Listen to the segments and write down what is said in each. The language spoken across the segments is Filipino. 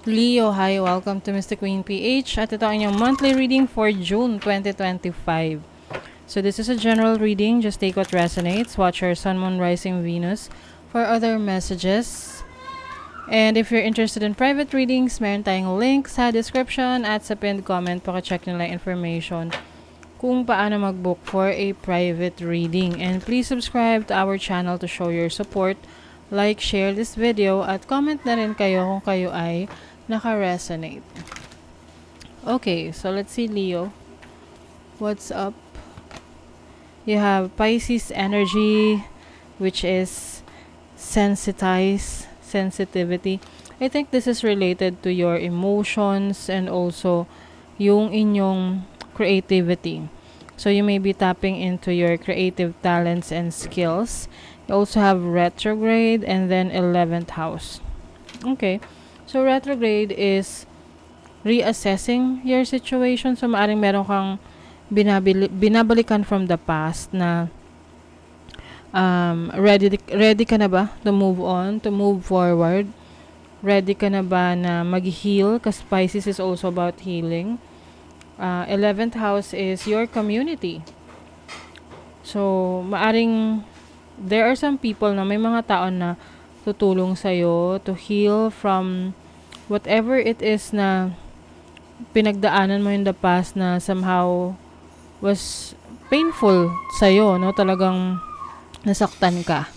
Leo, hi, welcome to Mystic Queen PH at ito ang inyong monthly reading for June 2025. So this is a general reading, just take what resonates, watch your Sun, Moon, Rising, Venus for other messages. And if you're interested in private readings, meron tayong link sa description at sa pinned comment, paka-check nila information kung paano mag-book for a private reading. And please subscribe to our channel to show your support. Like, share this video, at comment na rin kayo kung kayo ay naka-resonate. Okay, so let's see, Leo. What's up? You have Pisces energy, which is sensitivity. I think this is related to your emotions and also yung inyong creativity. So you may be tapping into your creative talents and skills. You also have retrograde and then 11th house. Okay. So retrograde is reassessing your situation. So maaring meron kang binabalikan from the past na ready ka na ba to move on, to move forward? Ready ka na ba na mag-heal? Kasi Pisces is also about healing. 11th house is your community. So maaring there are some people na may mga tao na tutulong sa'yo to heal from whatever it is na pinagdaanan mo in the past na somehow was painful sa'yo, no? Talagang nasaktan ka.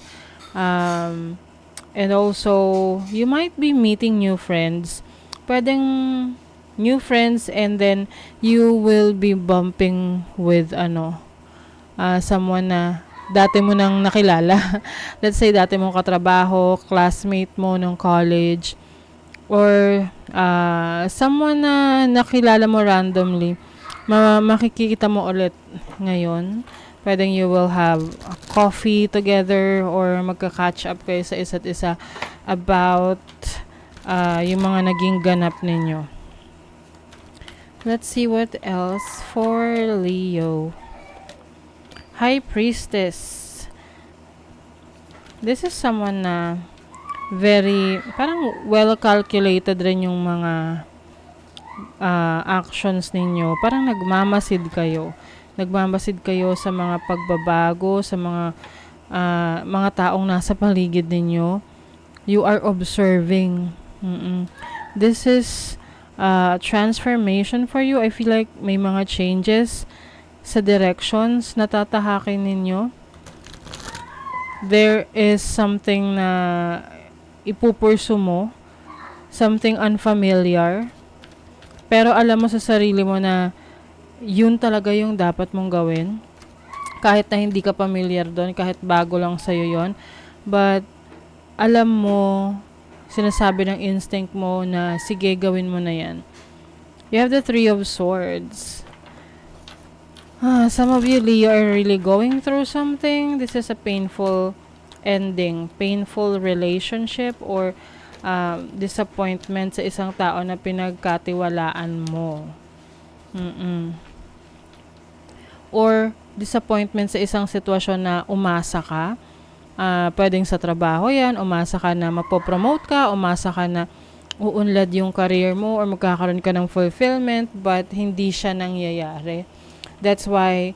And also, you might be meeting new friends. Pwedeng new friends and then you will be bumping with someone na dati mo nang nakilala. Let's say dati mong katrabaho, classmate mo nung college, or someone na nakilala mo randomly. Makikita mo ulit ngayon. Pwedeng you will have a coffee together or magka-catch up kayo sa isa't isa about yung mga naging ganap ninyo. Let's see what else for Leo. High Priestess. This is someone na very, parang well-calculated rin yung mga actions ninyo. Parang nagmamasid kayo. Nagmamasid kayo sa mga pagbabago, sa mga taong nasa paligid ninyo. You are observing. This is transformation for you. I feel like may mga changes sa directions na tatahakin ninyo. There is something na ipupursu mo, something unfamiliar, pero alam mo sa sarili mo na yun talaga yung dapat mong gawin. Kahit na hindi ka familiar doon, kahit bago lang sa'yo yon, but alam mo, sinasabi ng instinct mo na sige, gawin mo na yan. You have the Three of Swords. Some of you, Leo, are really going through something. This is a painful ending, painful relationship, or disappointment sa isang tao na pinagkatiwalaan mo. Or disappointment sa isang sitwasyon na umasa ka. Pwedeng sa trabaho yan, umasa ka na mapopromote ka, umasa ka na uunlad yung career mo or magkakaroon ka ng fulfillment, but hindi siya nangyayari. That's why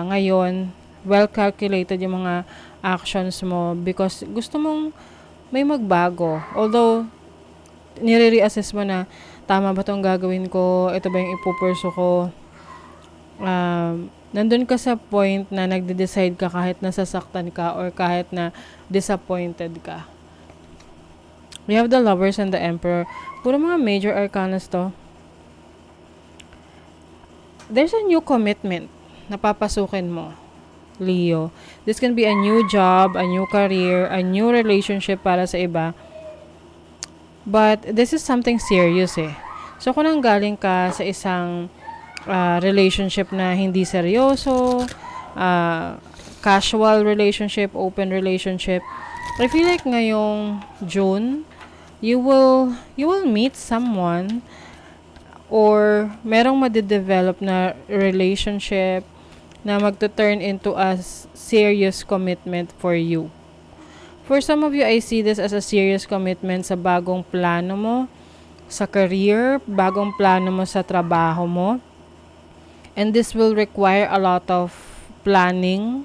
ngayon well-calculated yung mga actions mo because gusto mong may magbago. Although nire-reassess mo na tama ba itong gagawin ko, ito ba yung ipupurso ko. Nandun ka sa point na nagde-decide ka kahit nasasaktan ka or kahit na disappointed ka. We have the Lovers and the Emperor. Puro mga major arcanas to. There's a new commitment na papasukin mo, Leo. This can be a new job, a new career, a new relationship para sa iba. But this is something serious eh. So kung nanggaling ka sa isang relationship na hindi seryoso, casual relationship, open relationship, I feel like ngayong June, you will meet someone or merong made-develop na relationship na magto-turn into a serious commitment for you. For some of you, I see this as a serious commitment sa bagong plano mo sa career, bagong plano mo sa trabaho mo. And this will require a lot of planning.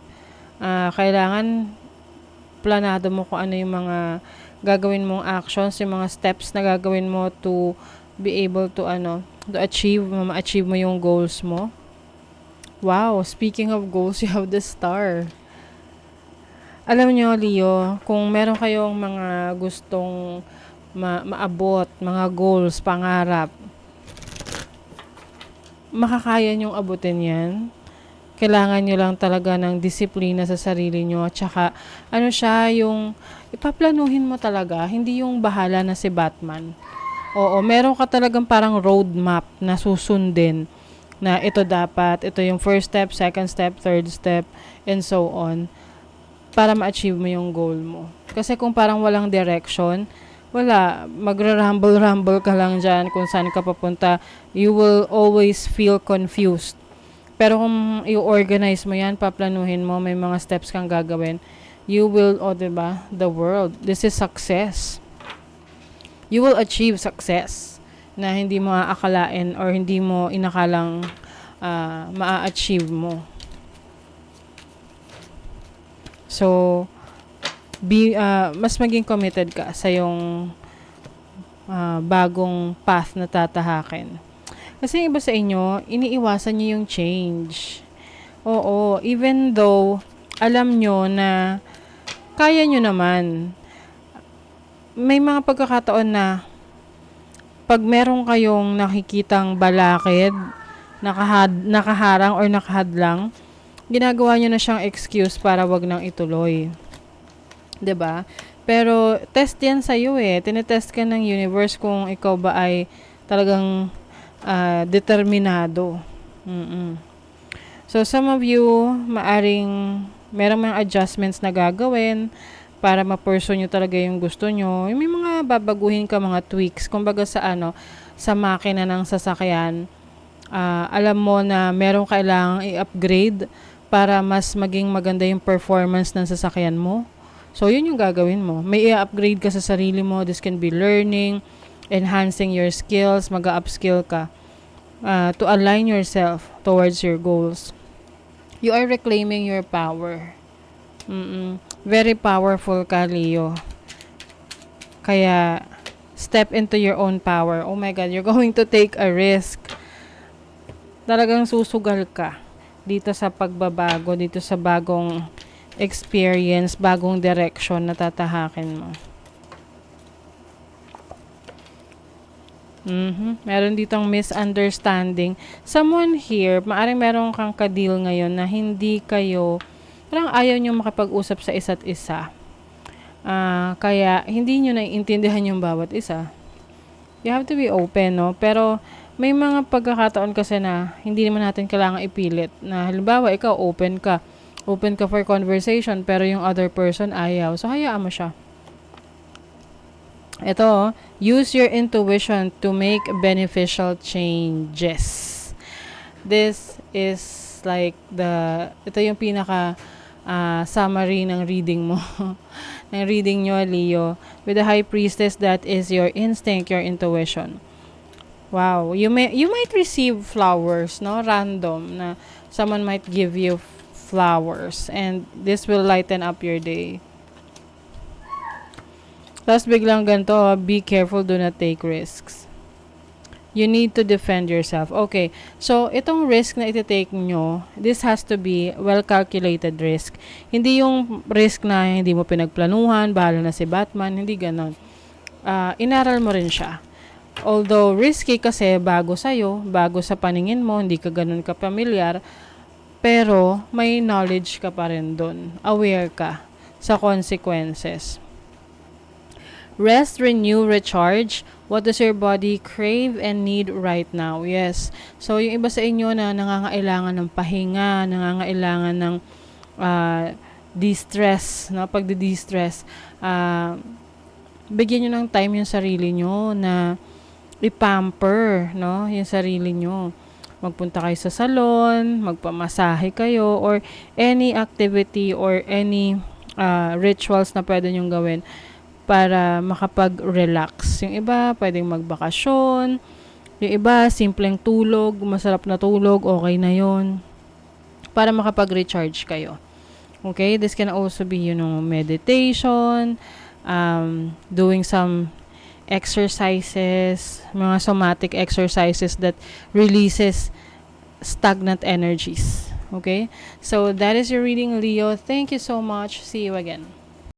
Kailangan planado mo kung ano yung mga gagawin mong actions, yung mga steps na gagawin mo to be able to ma-achieve mo yung goals mo. Wow, speaking of goals, you have the star. Alam nyo, Leo, kung meron kayong mga gustong maabot, mga goals, pangarap, makakaya nyong abutin yan. Kailangan nyo lang talaga ng disiplina sa sarili nyo. At saka, yung ipaplanuhin mo talaga, hindi yung bahala na si Batman. Oo, meron ka talagang parang roadmap na susundin na ito yung first step, second step, third step, and so on, para ma-achieve mo yung goal mo. Kasi kung parang walang direction, wala, magra-rumble-rumble ka lang dyan kung saan ka papunta. You will always feel confused. Pero kung i-organize mo yan, paplanuhin mo, may mga steps kang gagawin, you will, diba, the world. This is success. You will achieve success na hindi mo aakalain or hindi mo inakalang maa-achieve mo. So, mas maging committed ka sa yung bagong path na tatahakin. Kasi yung iba sa inyo, iniiwasan nyo yung change. Oo, even though alam nyo na kaya nyo naman, may mga pagkakataon na pag meron kayong nakikitang balakid, nakaharang or nakahadlang, ginagawa nyo na siyang excuse para wag nang ituloy. 'Di ba? Pero test yan sa'yo eh. Tinetest ka ng universe kung ikaw ba ay talagang determinado. So, some of you, merong mga adjustments na gagawin para ma-pursue nyo talaga yung gusto nyo. May mga babaguhin ka, mga tweaks. Kumbaga sa makina ng sasakyan, alam mo na merong kailangang i-upgrade para mas maging maganda yung performance ng sasakyan mo. So, yun yung gagawin mo. May i-upgrade ka sa sarili mo. This can be learning, enhancing your skills, mag-upskill ka to align yourself towards your goals. You are reclaiming your power. Very powerful ka, Leo. Kaya, step into your own power. Oh my God, you're going to take a risk. Talagang susugal ka dito sa pagbabago, dito sa bagong experience, bagong direction na tatahakin mo. Meron ditong misunderstanding. Someone here, maaring meron kang ka-deal ngayon na hindi kayo, parang ayaw nyo makipag-usap sa isa't isa. Kaya, hindi nyo naiintindihan yung bawat isa. You have to be open, no? Pero, may mga pagkakataon kasi na hindi naman natin kailangan ipilit. Na halimbawa, ikaw open ka for conversation, pero yung other person ayaw. So, hayaan mo siya. Ito, use your intuition to make beneficial changes. This is like ito yung pinaka summary ng reading mo. ng reading nyo, Leo. With the High Priestess, that is your instinct, your intuition. Wow. You might receive flowers, no? Random, na someone might give you flowers, and this will lighten up your day. Tapos biglang ganito, be careful, do not take risks. You need to defend yourself. Okay, so itong risk na iti-take nyo, this has to be well-calculated risk. Hindi yung risk na hindi mo pinagplanuhan, bahala na si Batman, hindi ganon. Inaral mo rin siya. Although risky kasi bago sa'yo, bago sa paningin mo, hindi ka ganon ka-familiar, pero may knowledge ka pa rin dun. Aware ka sa consequences. Rest, renew, recharge. What does your body crave and need right now? Yes. So, yung iba sa inyo na nangangailangan ng pahinga, nangangailangan ng de-stress, no? Pagdi-de-stress, bigyan nyo ng time yung sarili nyo na i-pamper, no? Yung sarili nyo. Magpunta kayo sa salon, magpamasahe kayo, or any activity or any rituals na pwede nyong gawin para makapag-relax. Yung iba, pwedeng magbakasyon. Yung iba, simpleng tulog, masarap na tulog, okay na yon para makapag-recharge kayo. Okay, this can also be, meditation, doing some exercises, mga somatic exercises that releases stagnant energies. Okay, so that is your reading, Leo. Thank you so much. See you again.